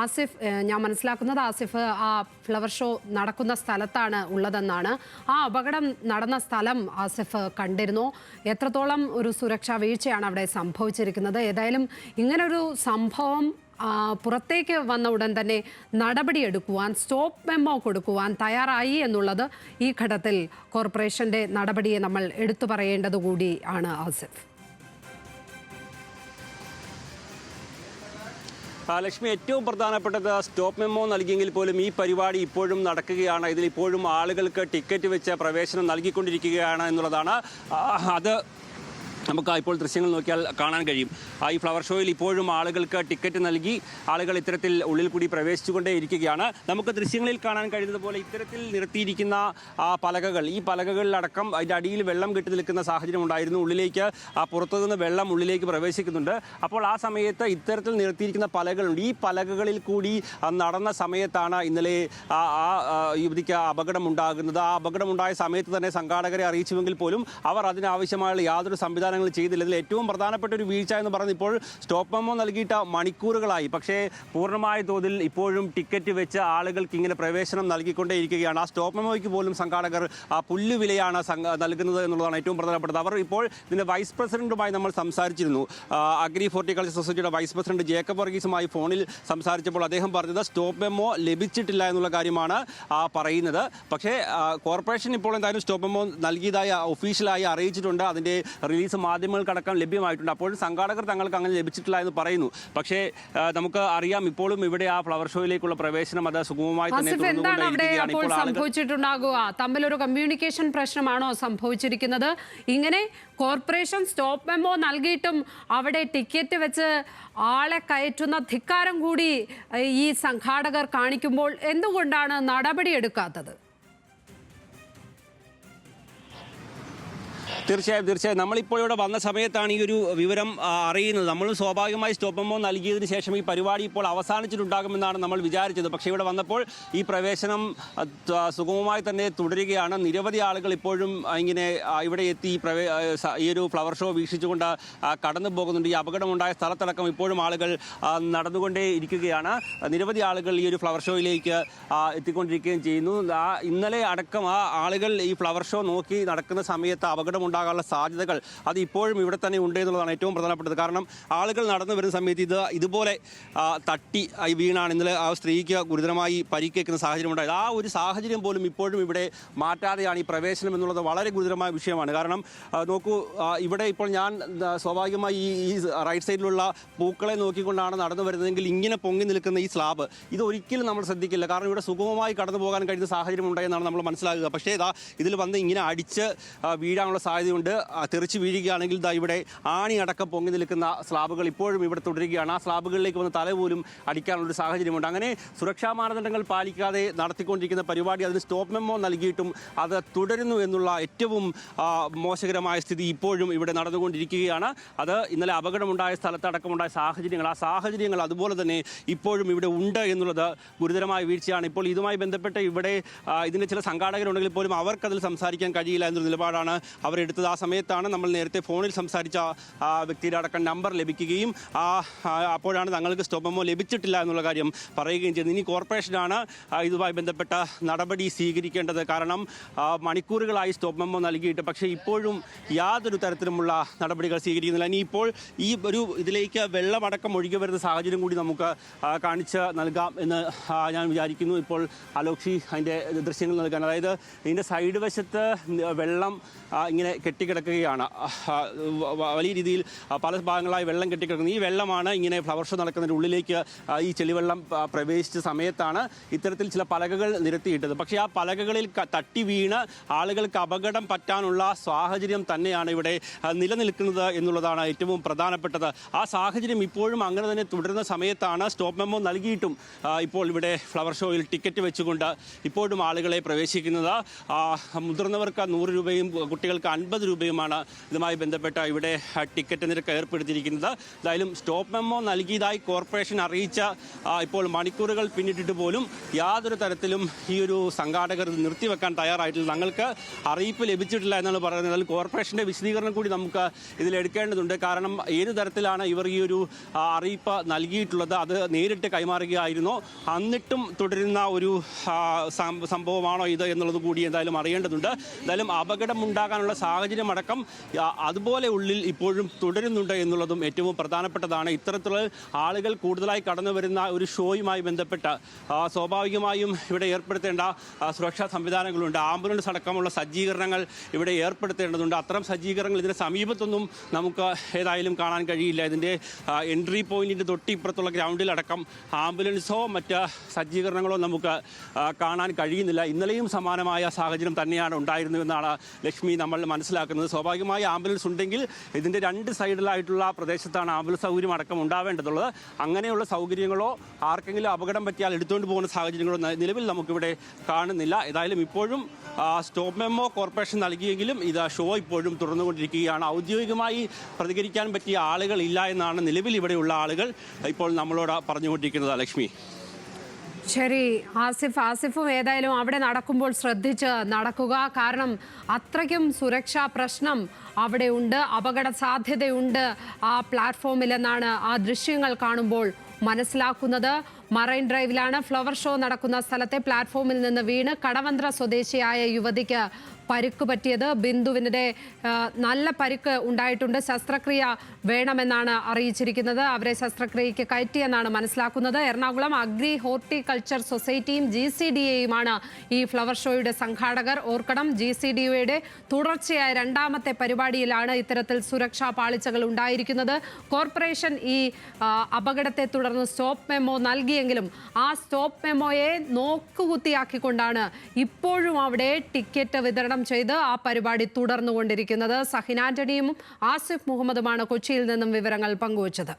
ആസിഫ്, ഞാൻ മനസ്സിലാക്കുന്നത് ആസിഫ് ആ ഫ്ലവർ ഷോ നടക്കുന്ന സ്ഥലത്താണ് ഉള്ളതെന്നാണ്. ആ അപകടം നടന്ന സ്ഥലം ആസിഫ് കണ്ടിരുന്നു. എത്രത്തോളം ഒരു സുരക്ഷാ വീഴ്ചയാണ് അവിടെ സംഭവിച്ചിരിക്കുന്നത്? ഏതായാലും ഇങ്ങനൊരു സംഭവം പുറത്തേക്ക് വന്ന ഉടൻ തന്നെ നടപടിയെടുക്കുവാൻ, സ്റ്റോപ്പ് മെമ്മോ കൊടുക്കുവാൻ തയ്യാറായി എന്നുള്ളത് ഈ ഘട്ടത്തിൽ കോർപ്പറേഷന്റെ നടപടിയെ നമ്മൾ എടുത്തു പറയേണ്ടതുകൂടി ആണ് ആസിഫ്. ലക്ഷ്മി, ഏറ്റവും പ്രധാനപ്പെട്ടത് സ്റ്റോപ്പ് മെമ്മോ നൽകിയെങ്കിൽ പോലും ഈ പരിപാടി ഇപ്പോഴും നടക്കുകയാണ്. ഇതിലിപ്പോഴും ആളുകൾക്ക് ടിക്കറ്റ് വെച്ച് പ്രവേശനം നൽകിക്കൊണ്ടിരിക്കുകയാണ് എന്നുള്ളതാണ്. അത് നമുക്ക് ഇപ്പോൾ ദൃശ്യങ്ങൾ നോക്കിയാൽ കാണാൻ കഴിയും. ഈ ഫ്ലവർ ഷോയിൽ ഇപ്പോഴും ആളുകൾക്ക് ടിക്കറ്റ് നൽകി ആളുകൾ ഇത്തരത്തിൽ ഉള്ളിൽ കൂടി പ്രവേശിച്ചുകൊണ്ടേ ഇരിക്കുകയാണ്. നമുക്ക് ദൃശ്യങ്ങളിൽ കാണാൻ കഴിയുന്നത് പോലെ ഇത്തരത്തിൽ നിർത്തിയിരിക്കുന്ന പലകകൾ, ഈ പലകകളിലടക്കം അതിൻ്റെ അടിയിൽ വെള്ളം കെട്ടി നിൽക്കുന്ന സാഹചര്യം ഉണ്ടായിരുന്നു. ഉള്ളിലേക്ക് പുറത്തുനിന്ന് വെള്ളം ഉള്ളിലേക്ക് പ്രവേശിക്കുന്നുണ്ട്. അപ്പോൾ ആ സമയത്ത് ഇത്തരത്തിൽ നിർത്തിയിരിക്കുന്ന പലകകളുണ്ട്. ഈ പലകകളിൽ കൂടി നടന്ന സമയത്താണ് ഇന്നലെ യുവതിക്ക് അപകടമുണ്ടാകുന്നത്. ആ അപകടമുണ്ടായ സമയത്ത് തന്നെ സംഘാടകരെ അറിയിച്ചുവെങ്കിൽ പോലും അവർ അതിനാവശ്യമായുള്ള യാതൊരു സംവിധാനങ്ങളും ചെയ്തില്ല. ഇതിൽ ഏറ്റവും പ്രധാനപ്പെട്ട ഒരു വീഴ്ച എന്ന് പറയുന്നത് ഇപ്പോൾ സ്റ്റോപ്പ് മെമ്മോ നൽകിയിട്ട് മണിക്കൂറുകളായി, പക്ഷേ പൂർണ്ണമായ തോതിൽ ഇപ്പോഴും ടിക്കറ്റ് വെച്ച് ആളുകൾക്ക് ഇങ്ങനെ പ്രവേശനം നൽകിക്കൊണ്ടേയിരിക്കുകയാണ്. ആ സ്റ്റോപ്പ് മെമ്മോയ്ക്ക് പോലും സംഘാടകർ പുല്ലുവിലയാണ് നൽകുന്നത് എന്നുള്ളതാണ് ഏറ്റവും പ്രധാനപ്പെട്ടത്. അവർ ഇപ്പോൾ ഇതിൻ്റെ വൈസ് പ്രസിഡന്റുമായി നമ്മൾ സംസാരിച്ചിരുന്നു. അഗ്രി ഹോർട്ടിക്കൾച്ചർ സൊസൈറ്റിയുടെ വൈസ് പ്രസിഡന്റ് ജേക്കബ് വർഗീസുമായി ഫോണിൽ സംസാരിച്ചപ്പോൾ അദ്ദേഹം പറഞ്ഞത് സ്റ്റോപ്പ് മെമ്മോ ലഭിച്ചിട്ടില്ല എന്നുള്ള കാര്യമാണ് പറയുന്നത്. പക്ഷേ കോർപ്പറേഷൻ ഇപ്പോൾ എന്തായാലും സ്റ്റോപ്പ് മെമ്മോ നൽകിയതായി ഒഫീഷ്യലായി അറിയിച്ചിട്ടുണ്ട്. അതിൻ്റെ റിലീസ് മാധ്യമങ്ങൾക്കടക്കം ലഭ്യമായിട്ടുണ്ട്. അപ്പോഴും സംഘാടകർ തങ്ങൾക്ക് അങ്ങനെ ലഭിച്ചിട്ടില്ല എന്ന് പറയുന്നു. പക്ഷേ നമുക്ക് അറിയാം, ഇപ്പോഴും ഇവിടെ ആ ഫ്ലവർ ഷോയിലേക്കുള്ള പ്രവേശനം അത് സുഗമമായി തന്നെ സംഭവിച്ചിട്ടുണ്ടാകുക. തമ്മിലൊരു കമ്മ്യൂണിക്കേഷൻ പ്രശ്നമാണോ സംഭവിച്ചിരിക്കുന്നത്? ഇങ്ങനെ കോർപ്പറേഷൻ സ്റ്റോപ്പ് മെമ്മോ നൽകിയിട്ടും അവിടെ ടിക്കറ്റ് വെച്ച് ആളെ കയറ്റുന്ന ധിക്കാരം കൂടി ഈ സംഘാടകർ കാണിക്കുമ്പോൾ എന്തുകൊണ്ടാണ് നടപടിയെടുക്കാത്തത്? തീർച്ചയായും നമ്മളിപ്പോൾ ഇവിടെ വന്ന സമയത്താണ് ഈ ഒരു വിവരം അറിയുന്നത്. നമ്മൾ സ്വാഭാവികമായി സ്റ്റോപ്പ് മെമ്മോ നൽകിയതിന് ശേഷം ഈ പരിപാടി ഇപ്പോൾ അവസാനിച്ചിട്ടുണ്ടാകുമെന്നാണ് നമ്മൾ വിചാരിച്ചത്. പക്ഷേ ഇവിടെ വന്നപ്പോൾ ഈ പ്രവേശനം സുഗമമായി തന്നെ തുടരുകയാണ്. നിരവധി ആളുകൾ ഇപ്പോഴും ഇങ്ങനെ ഇവിടെ എത്തി ഈ ഒരു ഫ്ലവർ ഷോ വീക്ഷിച്ചുകൊണ്ട് കടന്നു പോകുന്നുണ്ട്. ഈ അപകടമുണ്ടായ സ്ഥലത്തടക്കം ഇപ്പോഴും ആളുകൾ നടന്നുകൊണ്ടേ ഇരിക്കുകയാണ്. നിരവധി ആളുകൾ ഈ ഒരു ഫ്ലവർ ഷോയിലേക്ക് എത്തിക്കൊണ്ടിരിക്കുകയും ചെയ്യുന്നു. ഇന്നലെ അടക്കം ആളുകൾ ഈ ഫ്ലവർ ഷോ നോക്കി നടക്കുന്ന സമയത്ത് അപകടമുണ്ടാകാനുള്ള സാധ്യതകൾ അത് ഇപ്പോഴും ഇവിടെ തന്നെ ഉണ്ട് എന്നുള്ളതാണ് ഏറ്റവും പ്രധാനപ്പെട്ടത്. കാരണം ആളുകൾ നടന്നു വരുന്ന സമയത്ത് ഇതുപോലെ തട്ടി വീണാണ് ഇന്നലെ ആ സ്ത്രീക്ക് ഗുരുതരമായി പരിക്കേൽക്കുന്ന സാഹചര്യം ഉണ്ടായത്. ആ ഒരു സാഹചര്യം പോലും ഇപ്പോഴും ഇവിടെ മാറ്റാതെയാണ് ഈ പ്രവേശനം എന്നുള്ളത് വളരെ ഗുരുതരമായ വിഷയമാണ്. കാരണം നോക്കൂ, ഇവിടെ ഇപ്പോൾ ഞാൻ സ്വാഭാവികമായി ഈ റൈറ്റ് സൈഡിലുള്ള പൂക്കളെ നോക്കിക്കൊണ്ടാണ് നടന്നു വരുന്നതെങ്കിൽ ഇങ്ങനെ പൊങ്ങി നിൽക്കുന്ന ഈ സ്ലാബ് ഇത് ഒരിക്കലും നമ്മൾ ശ്രദ്ധിക്കില്ല. കാരണം ഇവിടെ സുഗമമായി കടന്നു പോകാൻ കഴിയുന്ന സാഹചര്യം ഉണ്ടായെന്നാണ് നമ്മൾ മനസ്സിലാക്കുക. പക്ഷേ ഇതിൽ വന്ന് ഇങ്ങനെ അടിച്ച് വീഴാനുള്ള സാധ്യതയുണ്ട്. തെറിച്ച് വീഴുകയാണെങ്കിൽ ഇവിടെ ആണി അടക്കം പൊങ്ങി നിൽക്കുന്ന സ്ലാബുകൾ ഇപ്പോഴും ഇവിടെ തുടരുകയാണ്. ആ സ്ലാബുകളിലേക്ക് വന്ന് തല പോലും അടിക്കാനുള്ളൊരു സാഹചര്യമുണ്ട്. അങ്ങനെ സുരക്ഷാ മാനദണ്ഡങ്ങൾ പാലിക്കാതെ നടത്തിക്കൊണ്ടിരിക്കുന്ന പരിപാടി അതിന് സ്റ്റോപ്പ് മെമ്മോ നൽകിയിട്ടും അത് തുടരുന്നു എന്നുള്ള ഏറ്റവും മോശകരമായ സ്ഥിതി ഇപ്പോഴും ഇവിടെ നടന്നുകൊണ്ടിരിക്കുകയാണ്. അത് ഇന്നലെ അപകടമുണ്ടായ സ്ഥലത്തടക്കമുണ്ടായ സാഹചര്യങ്ങൾ, ആ സാഹചര്യങ്ങൾ അതുപോലെ തന്നെ ഇപ്പോഴും ഇവിടെ ഉണ്ട് എന്നുള്ളത് ഗുരുതരമായ വീഴ്ചയാണ്. ഇപ്പോൾ ഇതുമായി ബന്ധപ്പെട്ട് ഇവിടെ ഇതിൻ്റെ ചില സംഘാടകരുണ്ടെങ്കിൽ പോലും അവർക്കതിൽ സംസാരിക്കാൻ കഴിയില്ല എന്നൊരു നിലപാടാണ് അവരെടുത്തത്. ആ സമയത്താണ് നമ്മൾ നേരത്തെ ഫോണിൽ സംസാരിച്ച വ്യക്തിയുടെ അടക്കം നമ്പർ ലഭിക്കുകയും അപ്പോഴാണ് തങ്ങൾക്ക് സ്റ്റോപ്പ് മെമ്മോ ലഭിച്ചിട്ടില്ല എന്നുള്ള കാര്യം പറയുകയും ചെയ്തത്. ഇനി കോർപ്പറേഷനാണ് ഇതുമായി ബന്ധപ്പെട്ട നടപടി സ്വീകരിക്കേണ്ടത്. കാരണം മണിക്കൂറുകളായി സ്റ്റോപ്പ് മെമ്മോ നൽകിയിട്ട് പക്ഷേ ഇപ്പോഴും യാതൊരു തരത്തിലുമുള്ള നടപടികൾ സ്വീകരിക്കുന്നില്ല. ഇനി ഇപ്പോൾ ഈ ഒരു ഇതിലേക്ക് വെള്ളമടക്കം ഒഴുകി വരുന്ന സാഹചര്യം കൂടി നമുക്ക് കാണിച്ച് നൽകാം എന്ന് ഞാൻ വിചാരിക്കുന്നു. ഇപ്പോൾ അലോക്ഷി അതിൻ്റെ ദൃശ്യങ്ങൾ നൽകാൻ, അതായത് ഇതിൻ്റെ സൈഡ് വശത്ത് വെള്ളം ഇങ്ങനെ കെട്ടിക്കിടക്കുകയാണ്. വലിയ രീതിയിൽ പല ഭാഗങ്ങളായി വെള്ളം കെട്ടിക്കിടക്കുന്നത്. ഈ വെള്ളമാണ് ഇങ്ങനെ ഫ്ലവർ ഷോ നടക്കുന്നതിൻ്റെ ഉള്ളിലേക്ക് ഈ ചെളിവെള്ളം പ്രവേശിച്ച സമയത്താണ് ഇത്തരത്തിൽ ചില പലകകൾ നിരത്തിയിട്ടത്. പക്ഷേ ആ പലകകളിൽ തട്ടി വീണ് ആളുകൾക്ക് അപകടം പറ്റാനുള്ള സാഹചര്യം തന്നെയാണ് ഇവിടെ നിലനിൽക്കുന്നത് എന്നുള്ളതാണ് ഏറ്റവും പ്രധാനപ്പെട്ടത്. ആ സാഹചര്യം ഇപ്പോഴും അങ്ങനെ തന്നെ തുടരുന്ന സമയത്താണ് സ്റ്റോപ്പ് മെമ്മോ നൽകിയിട്ടും ഇപ്പോൾ ഇവിടെ ഫ്ലവർ ഷോയിൽ ടിക്കറ്റ് വെച്ചുകൊണ്ട് ഇപ്പോഴും ആളുകളെ പ്രവേശിക്കുന്നത്. മുതിർന്നവർക്ക് 100 രൂപയും കുട്ടികൾക്ക് 50 രൂപയുമാണ് ഇതുമായി ബന്ധപ്പെട്ട ഇവിടെ ടിക്കറ്റ് നിരക്ക് ഏർപ്പെടുത്തിയിരിക്കുന്നത്. എന്തായാലും സ്റ്റോപ്പ് മെമ്മോ നൽകിയതായി കോർപ്പറേഷൻ അറിയിച്ച ഇപ്പോൾ മണിക്കൂറുകൾ പിന്നിട്ടിട്ട് പോലും യാതൊരു തരത്തിലും ഈ ഒരു സംഘാടകർ നിർത്തിവെക്കാൻ തയ്യാറായിട്ടില്ല. തങ്ങൾക്ക് അറിയിപ്പ് ലഭിച്ചിട്ടില്ല എന്നാണ് പറയുന്നത്. അതിൽ കോർപ്പറേഷൻ്റെ വിശദീകരണം കൂടി നമുക്ക് ഇതിലെടുക്കേണ്ടതുണ്ട്. കാരണം ഏത് തരത്തിലാണ് ഇവർ ഈ ഒരു അറിയിപ്പ് നൽകിയിട്ടുള്ളത്, അത് നേരിട്ട് കൈമാറുകയായിരുന്നോ, എന്നിട്ടും തുടരുന്ന ഒരു സംഭവമാണോ ഇത് എന്നുള്ളത് കൂടി എന്തായാലും അറിയേണ്ടതുണ്ട്. എന്തായാലും അപകടം ഉണ്ടാകാനുള്ള സാഹചര്യം അടക്കം അതുപോലെ ഉള്ളിൽ ഇപ്പോഴും തുടരുന്നുണ്ട് എന്നുള്ളതും ഏറ്റവും പ്രധാനപ്പെട്ടതാണ്. ഇത്തരത്തിലുള്ള ആളുകൾ കൂടുതലായി കടന്നു വരുന്ന ഒരു ഷോയുമായി ബന്ധപ്പെട്ട് സ്വാഭാവികമായും ഇവിടെ ഏർപ്പെടുത്തേണ്ട സുരക്ഷാ സംവിധാനങ്ങളുണ്ട്. ആംബുലൻസ് അടക്കമുള്ള സജ്ജീകരണങ്ങൾ ഇവിടെ ഏർപ്പെടുത്തേണ്ടതുണ്ട്. അത്തരം സജ്ജീകരണങ്ങൾ ഇതിന് സമീപത്തൊന്നും നമുക്ക് ഏതായാലും കാണാൻ കഴിയില്ല. ഇതിൻ്റെ എൻട്രി പോയിന്റിൻ്റെ തൊട്ടിപ്പുറത്തുള്ള ഗ്രൗണ്ടിലടക്കം ആംബുലൻസോ മറ്റ് സജ്ജീകരണങ്ങളോ നമുക്ക് കാണാൻ കഴിയുന്നില്ല. ഇന്നലെയും സമാനമായ സാഹചര്യം തന്നെയാണ് ഉണ്ടായിരുന്നുവെന്നാണ് ലക്ഷ്മി നമ്മൾ മനസ്സിലാക്കുന്നത്. സ്വാഭാവികമായി ആംബുലൻസ് ഉണ്ടെങ്കിൽ ഇതിൻ്റെ രണ്ട് സൈഡിലായിട്ടുള്ള പ്രദേശത്താണ് ആംബുലൻസ് സൗകര്യം അടക്കം ഉണ്ടാവേണ്ടതുള്ളത്. അങ്ങനെയുള്ള സൗകര്യങ്ങളോ ആർക്കെങ്കിലും അപകടം പറ്റിയാൽ എടുത്തുകൊണ്ട് പോകുന്ന സാഹചര്യങ്ങളോ നിലവിൽ നമുക്കിവിടെ കാണുന്നില്ല. ഏതായാലും ഇപ്പോഴും സ്റ്റോപ്പ് മെമ്മോ കോർപ്പറേഷൻ നൽകിയെങ്കിലും ഇത് ഷോ ഇപ്പോഴും തുറന്നുകൊണ്ടിരിക്കുകയാണ്. ഔദ്യോഗികമായി പ്രതികരിക്കാൻ പറ്റിയ ആളുകളില്ല എന്നാണ് നിലവിൽ ഇവിടെയുള്ള ആളുകൾ ഇപ്പോൾ നമ്മളോട് പറഞ്ഞുകൊണ്ടിരിക്കുന്നത്. ലക്ഷ്മി. ശരി ആസിഫും ഏതായാലും അവിടെ നടക്കുമ്പോൾ ശ്രദ്ധിച്ച് നടക്കുക. കാരണം അത്രയ്ക്കും സുരക്ഷാ പ്രശ്നം അവിടെ ഉണ്ട്, അപകട സാധ്യതയുണ്ട് ആ പ്ലാറ്റ്ഫോമിലെന്നാണ് ആ ദൃശ്യങ്ങൾ കാണുമ്പോൾ മനസ്സിലാക്കുന്നത്. മറൈൻ ഡ്രൈവിലാണ് ഫ്ലവർ ഷോ നടക്കുന്ന സ്ഥലത്തെ പ്ലാറ്റ്ഫോമിൽ നിന്ന് വീണ് കടവന്ത്ര സ്വദേശിയായ യുവതിക്ക് പരിക്ക് പറ്റിയത്. ബിന്ദുവിൻ്റെ നല്ല പരിക്ക് ഉണ്ടായിട്ടുണ്ട്. ശസ്ത്രക്രിയ വേണമെന്നാണ് അറിയിച്ചിരിക്കുന്നത്. അവരെ ശസ്ത്രക്രിയയ്ക്ക് കയറ്റിയെന്നാണ് മനസ്സിലാക്കുന്നത്. എറണാകുളം അഗ്രി ഹോർട്ടിക്കൾച്ചർ സൊസൈറ്റിയും GCDAയുമാണ് ഈ ഫ്ലവർ ഷോയുടെ സംഘാടകർ. ഓർക്കണം, GCDAയുടെ തുടർച്ചയായ രണ്ടാമത്തെ പരിപാടിയിലാണ് ഇത്തരത്തിൽ സുരക്ഷാ പാളിച്ചകൾ ഉണ്ടായിരിക്കുന്നത്. കോർപ്പറേഷൻ ഈ അപകടത്തെ തുടർന്ന് സ്റ്റോപ്പ് മെമ്മോ നൽകിയെങ്കിലും ആ സ്റ്റോപ്പ് മെമ്മോയെ നോക്കുകുത്തിയാക്കിക്കൊണ്ടാണ് ഇപ്പോഴും അവിടെ ടിക്കറ്റ് വിതരണം ചെയ്ത് ആ പരിപാടി തുടർന്നുകൊണ്ടിരിക്കുന്നത്. സഹിൻ ആന്റണിയും ആസിഫ് മുഹമ്മദുമാണ് കൊച്ചിയിൽ നിന്നും വിവരങ്ങൾ പങ്കുവച്ചത്.